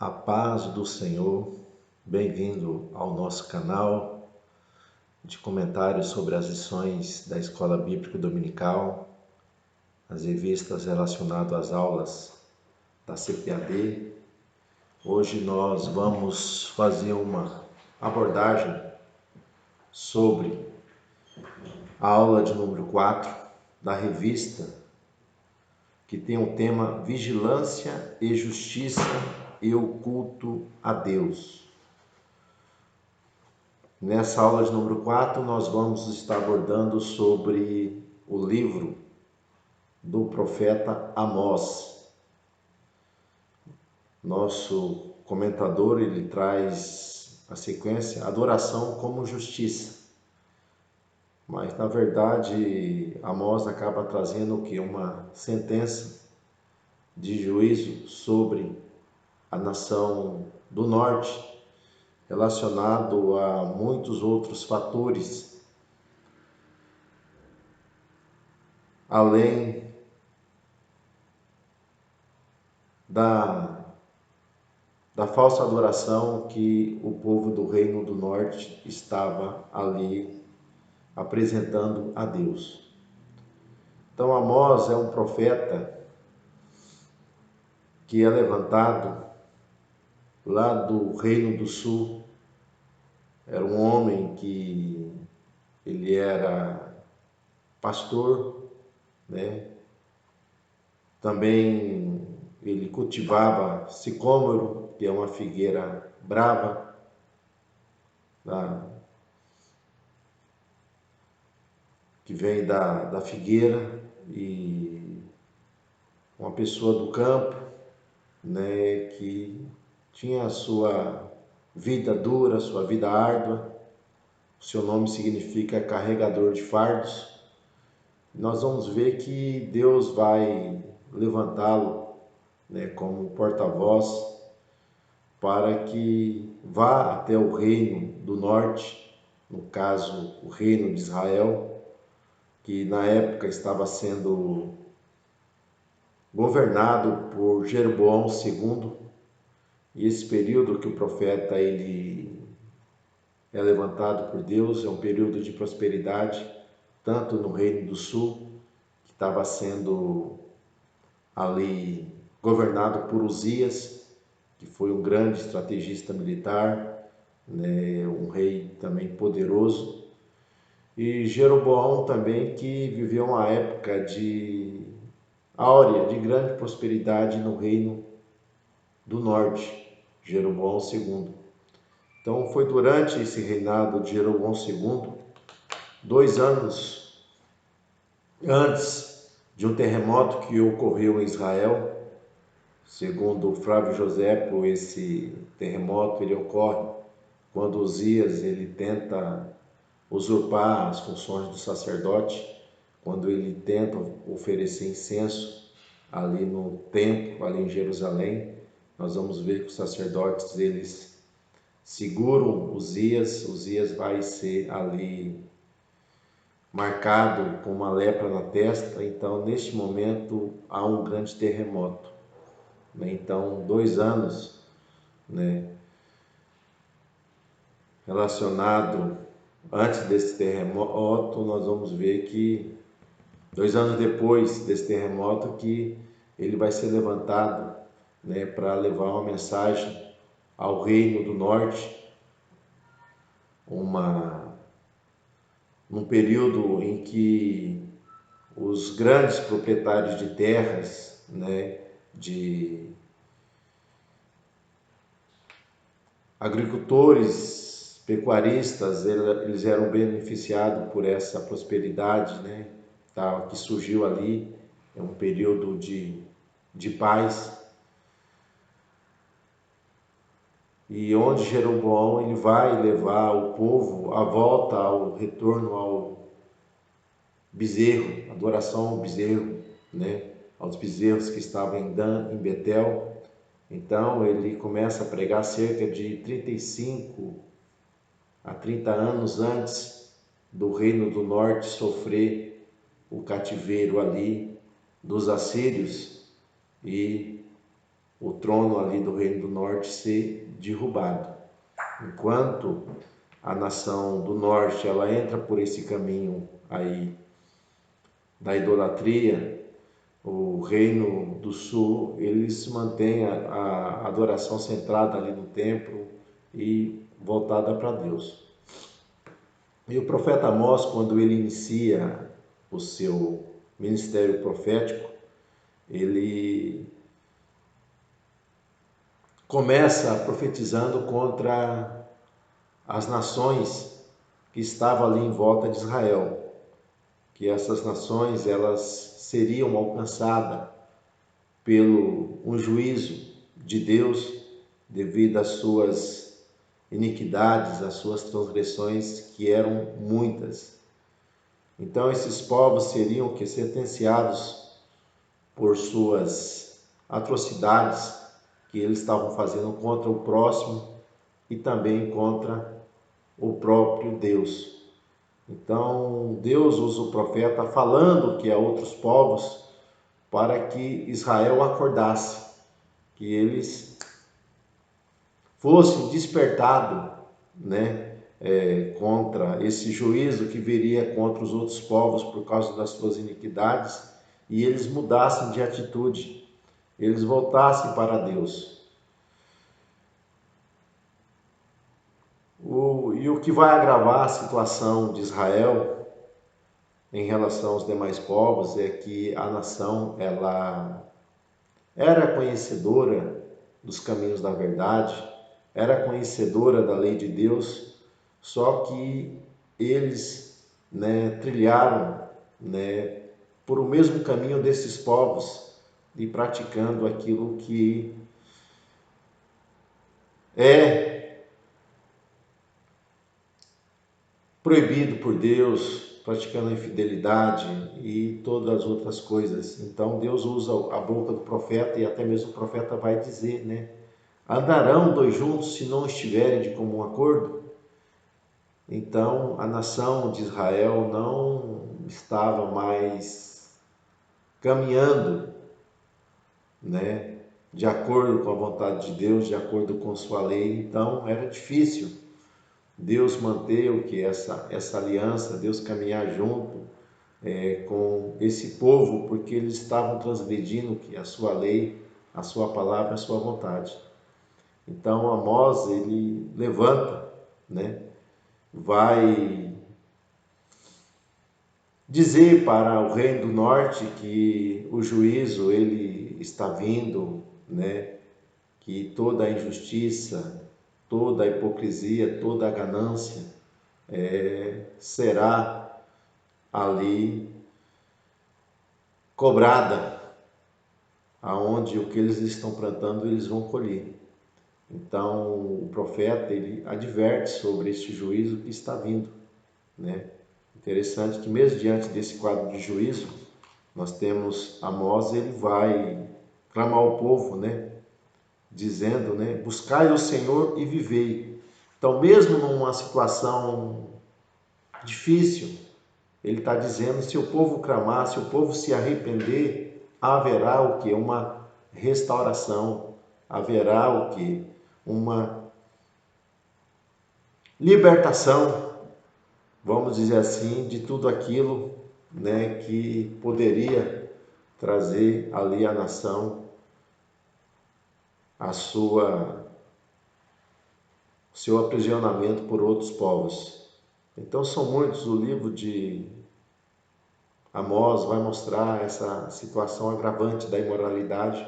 A paz do Senhor, bem-vindo ao nosso canal de comentários sobre as lições da Escola Bíblica Dominical, as revistas relacionadas às aulas da CPAD. Hoje nós vamos fazer uma abordagem sobre a aula de número 4 da revista, que tem o tema Vigilância e Justiça e o Culto a Deus. Nessa aula de número 4, nós vamos estar abordando sobre o livro do profeta Amós. Nosso comentador, ele traz a sequência Adoração como Justiça. Mas, na verdade, Amós acaba trazendo o quê? Uma sentença de juízo sobre a nação do norte, relacionado a muitos outros fatores, além da falsa adoração que o povo do Reino do Norte estava ali apresentando a Deus. Então Amós é um profeta que é levantado lá do Reino do Sul. Era um homem que ele era pastor, né? Também ele cultivava sicômoro, que é uma figueira brava, que vem da figueira, e uma pessoa do campo, né, que tinha a sua vida dura, sua vida árdua. O seu nome significa carregador de fardos. Nós vamos ver que Deus vai levantá-lo, né, como porta-voz para que vá até o reino do norte, no caso o reino de Israel, que na época estava sendo governado por Jeroboão II. E esse período que o profeta ele é levantado por Deus é um período de prosperidade, tanto no reino do sul, que estava sendo ali governado por Uzias, que foi um grande estrategista militar, né, um rei também poderoso, e Jeroboão também, que viveu uma época de áurea, de grande prosperidade no reino do norte, Jeroboão II. Então foi durante esse reinado de Jeroboão II, 2 anos antes de um terremoto que ocorreu em Israel. Segundo Flávio Josépo, esse terremoto ele ocorre quando Uzias ele tenta usurpar as funções do sacerdote, quando ele tenta oferecer incenso ali no templo, ali em Jerusalém. Nós vamos ver que os sacerdotes eles seguram Uzias vai ser ali marcado com uma lepra na testa. Então, neste momento, há um grande terremoto. Então, 2 anos, né, relacionado antes desse terremoto, nós vamos ver que 2 anos depois desse terremoto que ele vai ser levantado, né, para levar uma mensagem ao reino do norte, num período em que os grandes proprietários de terras, né, de agricultores, pecuaristas, eles eram beneficiados por essa prosperidade, né, que surgiu ali. É um período de paz, e onde Jeroboão ele vai levar o povo à volta, ao retorno ao bezerro, adoração ao bezerro, né, aos bezerros que estavam em Dan, em Betel. Então ele começa a pregar cerca de 35 a 30 anos antes do reino do norte sofrer o cativeiro ali dos assírios, e o trono ali do Reino do Norte ser derrubado. Enquanto a nação do Norte ela entra por esse caminho aí da idolatria, o Reino do Sul eles mantêm a adoração centrada ali no templo e voltada para Deus. E o profeta Amós, quando ele inicia o seu ministério profético, ele começa profetizando contra as nações que estavam ali em volta de Israel, que essas nações elas seriam alcançadas pelo um juízo de Deus devido às suas iniquidades, às suas transgressões, que eram muitas. Então esses povos seriam que sentenciados por suas atrocidades que eles estavam fazendo contra o próximo e também contra o próprio Deus. Então Deus usa o profeta falando que a outros povos para que Israel acordasse, que eles fossem despertados, contra esse juízo que viria contra os outros povos por causa das suas iniquidades, e eles mudassem de atitude, eles voltassem para Deus. E o que vai agravar a situação de Israel em relação aos demais povos é que a nação ela era conhecedora dos caminhos da verdade, era conhecedora da lei de Deus, só que eles trilharam por o mesmo caminho desses povos e praticando aquilo que é proibido por Deus, praticando a infidelidade e todas as outras coisas. Então Deus usa a boca do profeta e até mesmo o profeta vai dizer, andarão dois juntos se não estiverem de comum acordo? Então a nação de Israel não estava mais caminhando, de acordo com a vontade de Deus, de acordo com sua lei. Então era difícil Deus manter o que essa aliança, Deus caminhar junto com esse povo, porque eles estavam transgredindo que a sua lei, a sua palavra, a sua vontade. Então Amós ele levanta, vai dizer para o reino do norte que o juízo ele está vindo, que toda a injustiça, toda a hipocrisia, toda a ganância será ali cobrada, aonde o que eles estão plantando eles vão colher. Então o profeta ele adverte sobre este juízo que está vindo, Interessante que mesmo diante desse quadro de juízo, nós temos Amós, ele vai clamar ao povo, dizendo, buscai o Senhor e vivei. Então mesmo numa situação difícil, ele está dizendo, se o povo clamar, se o povo se arrepender, haverá o que? Uma restauração, haverá o que? Uma libertação, vamos dizer assim, de tudo aquilo, que poderia trazer ali à nação seu aprisionamento por outros povos. Então são muitos, o livro de Amós vai mostrar essa situação agravante da imoralidade.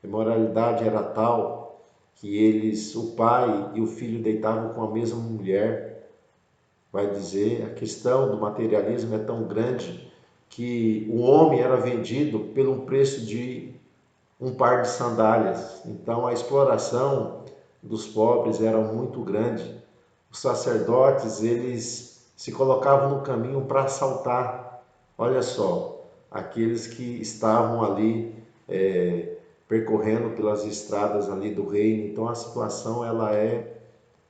A imoralidade era tal que o pai e o filho deitavam com a mesma mulher. Vai dizer, a questão do materialismo é tão grande que o homem era vendido pelo preço de um par de sandálias. Então a exploração dos pobres era muito grande. Os sacerdotes, eles se colocavam no caminho para assaltar, olha só, aqueles que estavam ali percorrendo pelas estradas ali do reino. Então a situação ela é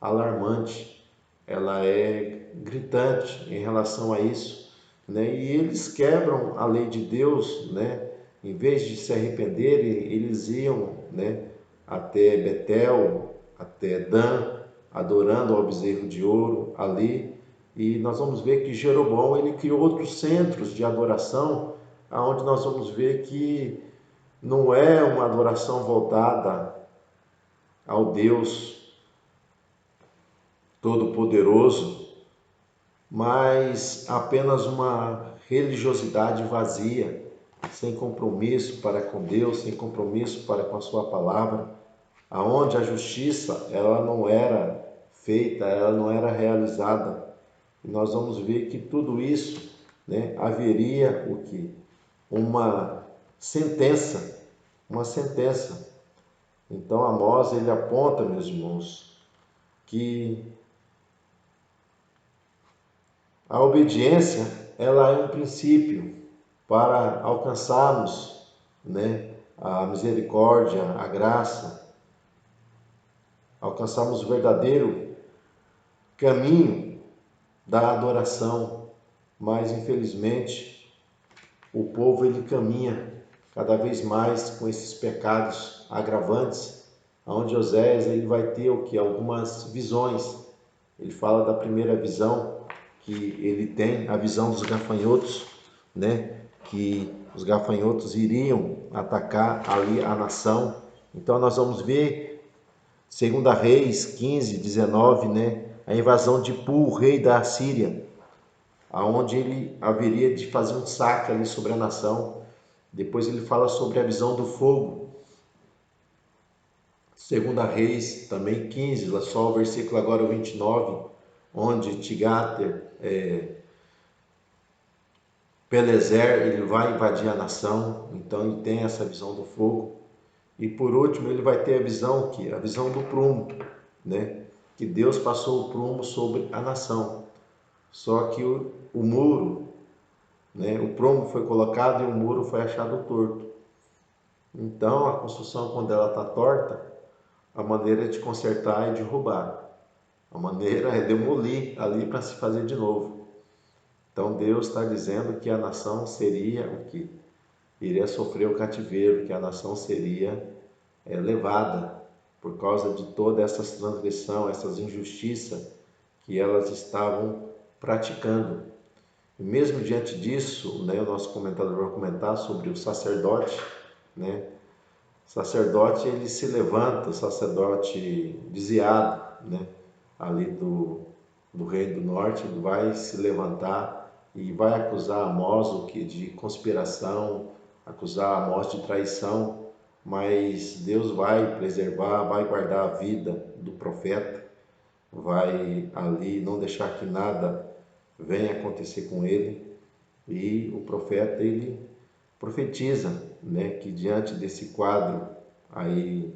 alarmante, ela é gritante em relação a isso, e eles quebram a lei de Deus, em vez de se arrependerem, eles iam, até Betel, até Dan, adorando ao bezerro de ouro ali. E nós vamos ver que Jeroboão ele criou outros centros de adoração, aonde nós vamos ver que não é uma adoração voltada ao Deus Todo-Poderoso, mas apenas uma religiosidade vazia, sem compromisso para com Deus, sem compromisso para com a sua palavra, aonde a justiça ela não era feita, ela não era realizada. E nós vamos ver que tudo isso, né, haveria o que? Uma sentença, uma sentença. Então Amós ele aponta, meus irmãos, que a obediência ela é um princípio para alcançarmos, né, a misericórdia, a graça, alcançarmos o verdadeiro caminho da adoração. Mas infelizmente o povo ele caminha cada vez mais com esses pecados agravantes, onde Oséias ele vai ter o que? Algumas visões. Ele fala da primeira visão que ele tem, a visão dos gafanhotos, né? Que os gafanhotos iriam atacar ali a nação. Então nós vamos ver, 2 Reis 15, 19, né? A invasão de Pul, rei da Assíria, aonde ele haveria de fazer um saque ali sobre a nação. Depois ele fala sobre a visão do fogo. 2 Reis também 15, só o versículo agora 29, onde Tigater, Pelezer, ele vai invadir a nação. Então ele tem essa visão do fogo. E por último ele vai ter a visão que a visão do prumo, né? Que Deus passou o prumo sobre a nação. Só que o muro, né? O prumo foi colocado e o muro foi achado torto. Então a construção, quando ela está torta, a maneira de consertar é derrubar. A maneira é demolir ali para se fazer de novo. Então Deus está dizendo que a nação seria o que? Iria sofrer o cativeiro, que a nação seria levada por causa de toda essa transgressão, essas injustiças que elas estavam praticando. E mesmo diante disso, né, o nosso comentador vai comentar sobre o sacerdote, né? O sacerdote ele se levanta, o sacerdote desviado, né, ali do reino do norte, ele vai se levantar e vai acusar Amós o que de conspiração, acusar Amós de traição, mas Deus vai preservar, vai guardar a vida do profeta, vai ali não deixar que nada venha acontecer com ele. E o profeta ele profetiza, né, que diante desse quadro aí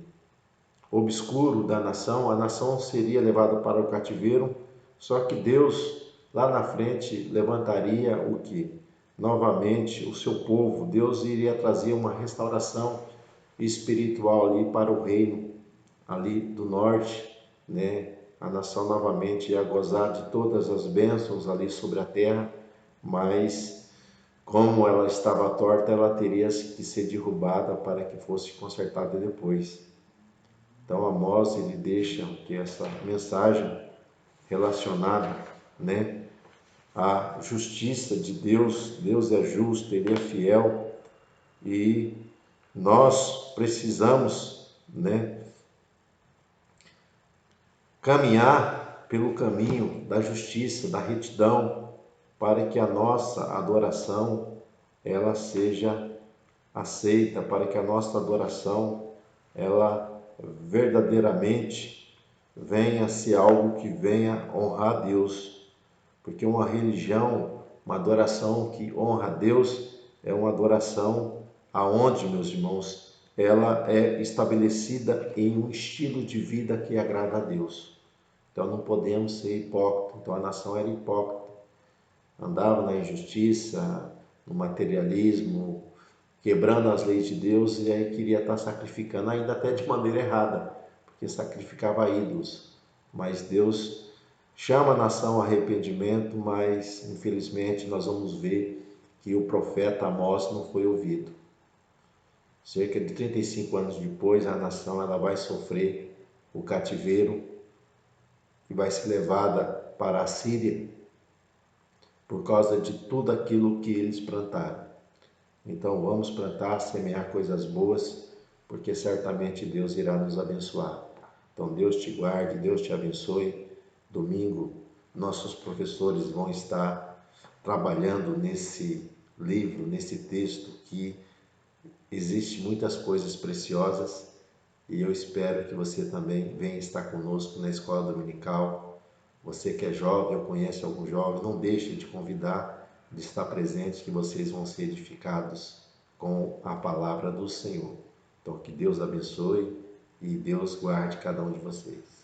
obscuro da nação, a nação seria levada para o cativeiro, só que Deus lá na frente levantaria o que? Novamente o seu povo. Deus iria trazer uma restauração espiritual ali para o reino ali do norte, né? A nação novamente ia gozar de todas as bênçãos ali sobre a terra, mas como ela estava torta, ela teria que ser derrubada para que fosse consertada depois. Então Amós ele deixa que essa mensagem relacionada, né, à justiça de Deus. Deus é justo, ele é fiel e nós precisamos, né, caminhar pelo caminho da justiça, da retidão, para que a nossa adoração ela seja aceita, para que a nossa adoração ela verdadeiramente venha ser algo que venha honrar a Deus. Porque uma religião, uma adoração que honra a Deus, é uma adoração aonde, meus irmãos, ela é estabelecida em um estilo de vida que agrada a Deus. Então não podemos ser hipócritas. Então a nação era hipócrita, andava na injustiça, no materialismo, quebrando as leis de Deus, e aí queria estar sacrificando, ainda até de maneira errada, porque sacrificava ídolos. Mas Deus chama a nação ao arrependimento, mas infelizmente nós vamos ver que o profeta Amós não foi ouvido. Cerca de 35 anos depois, a nação ela vai sofrer o cativeiro e vai ser levada para a Síria por causa de tudo aquilo que eles plantaram. Então vamos plantar, semear coisas boas, porque certamente Deus irá nos abençoar. Então Deus te guarde, Deus te abençoe. Domingo nossos professores vão estar trabalhando nesse livro, nesse texto que existe muitas coisas preciosas e eu espero que você também venha estar conosco na escola dominical. Você que é jovem ou conhece algum jovem, não deixe de convidar, de estar presente, que vocês vão ser edificados com a palavra do Senhor. Então que Deus abençoe e Deus guarde cada um de vocês.